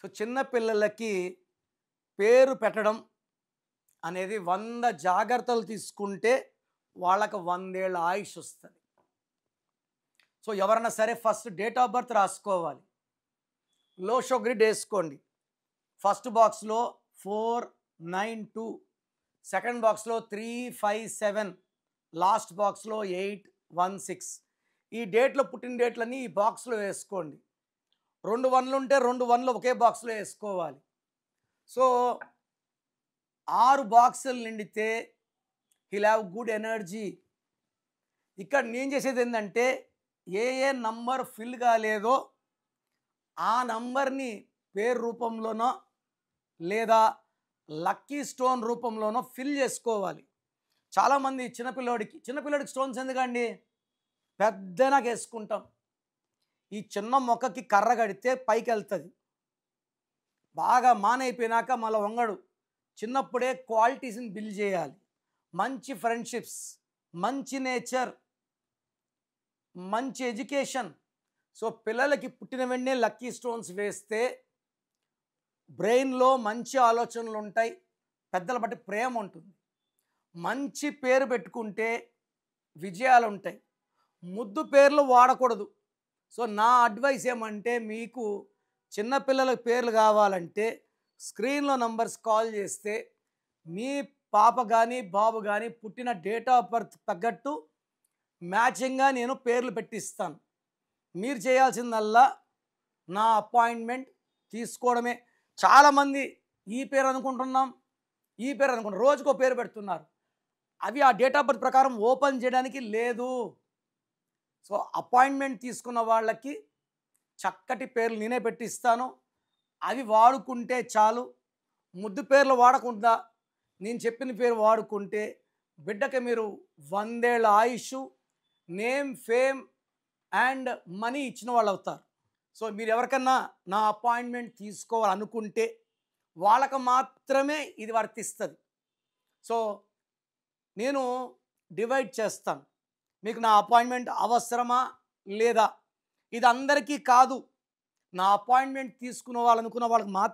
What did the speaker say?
So చిన్న పిల్లలకి పేరు పెట్టడం అనేది 100 జాగ్రత్తలు తీసుకుంటే వాళ్ళకి 100 ఏళ్ళ ఆయుష్ వస్తుంది. సో ఎవరైనా సరే ఫస్ట్ డేట్ ఆఫ్ బర్త్ రాసుకోవాలి. లో షుగర్ వేసుకోండి. ఫస్ట్ బాక్స్లో 492, సెకండ్ బాక్స్లో 357, లాస్ట్ బాక్స్లో 816. ఈ డేట్లో పుట్టిన డేట్లన్నీ ఈ బాక్స్లో వేసుకోండి. 2 1లు ఉంటే 2 1లు ఒకే బాక్స్లో వేసుకోవాలి. సో 6 బాక్సులు నిండితే హీల్ హ్యావ్ గుడ్ ఎనర్జీ. ఇక్కడ నేను చేసేది ఏంటంటే ఏ నంబర్ ఫిల్ కాలేదో ఆ నంబర్ని పేరు రూపంలోనో లేదా లక్కీ స్టోన్ రూపంలోనో ఫిల్ చేసుకోవాలి. చాలామంది చిన్నపిల్లడికి స్టోన్స్ ఎందుకండి, పెద్దనాక వేసుకుంటాం. ఈ చిన్న మొక్కకి కర్ర కడితే పైకి వెళ్తుంది, బాగా మానైపోయినాక మళ్ళీ వంగడు. చిన్నప్పుడే క్వాలిటీస్ని బిల్డ్ చేయాలి. మంచి ఫ్రెండ్షిప్స్, మంచి నేచర్, మంచి ఎడ్యుకేషన్. సో పిల్లలకి పుట్టిన వెంటనే లక్కీ స్టోన్స్ వేస్తే బ్రెయిన్లో మంచి ఆలోచనలు ఉంటాయి, పెద్దల బట్టి ప్రేమ ఉంటుంది. మంచి పేరు పెట్టుకుంటే విజయాలు ఉంటాయి. ముద్దు పేర్లు వాడకూడదు. సో నా అడ్వైస్ ఏమంటే, మీకు చిన్నపిల్లల పేర్లు కావాలంటే స్క్రీన్లో నంబర్స్ కాల్ చేస్తే మీ పాప కానీ బాబు కానీ పుట్టిన డేట్ ఆఫ్ బర్త్ తగ్గట్టు మ్యాచింగ్గా నేను పేర్లు పెట్టిస్తాను. మీరు చేయాల్సిందల్లా నా అపాయింట్మెంట్ తీసుకోవడమే. చాలామంది ఈ పేరు అనుకుంటున్నాం, ఈ పేరు అనుకుంటున్నాం, రోజుకో పేరు పెడుతున్నారు. అవి ఆ డేట్ ఆఫ్ బర్త్ ప్రకారం ఓపెన్ చేయడానికి లేదు. సో అపాయింట్మెంట్ తీసుకున్న వాళ్ళకి చక్కటి పేర్లు నేనే పెట్టిస్తాను. అవి వాడుకుంటే చాలు. ముద్దు పేర్లు వాడకుండా నేను చెప్పిన పేరు వాడుకుంటే బిడ్డకి మీరు 100 ఏళ్ళ ఆయుష్, నేమ్, ఫేమ్ అండ్ మనీ ఇచ్చిన వాళ్ళు అవుతారు. సో మీరు ఎవరికన్నా నా అపాయింట్మెంట్ తీసుకోవాలనుకుంటే వాళ్ళకు మాత్రమే ఇది వర్తిస్తుంది. సో నేను డివైడ్ చేస్తాను. మీకు నా అపాయింట్మెంట్ అవసరమా లేదా, ఇది అందరికీ కాదు. నా అపాయింట్మెంట్ తీసుకున్న వాళ్ళనుకున్న వాళ్ళకి మాత్రం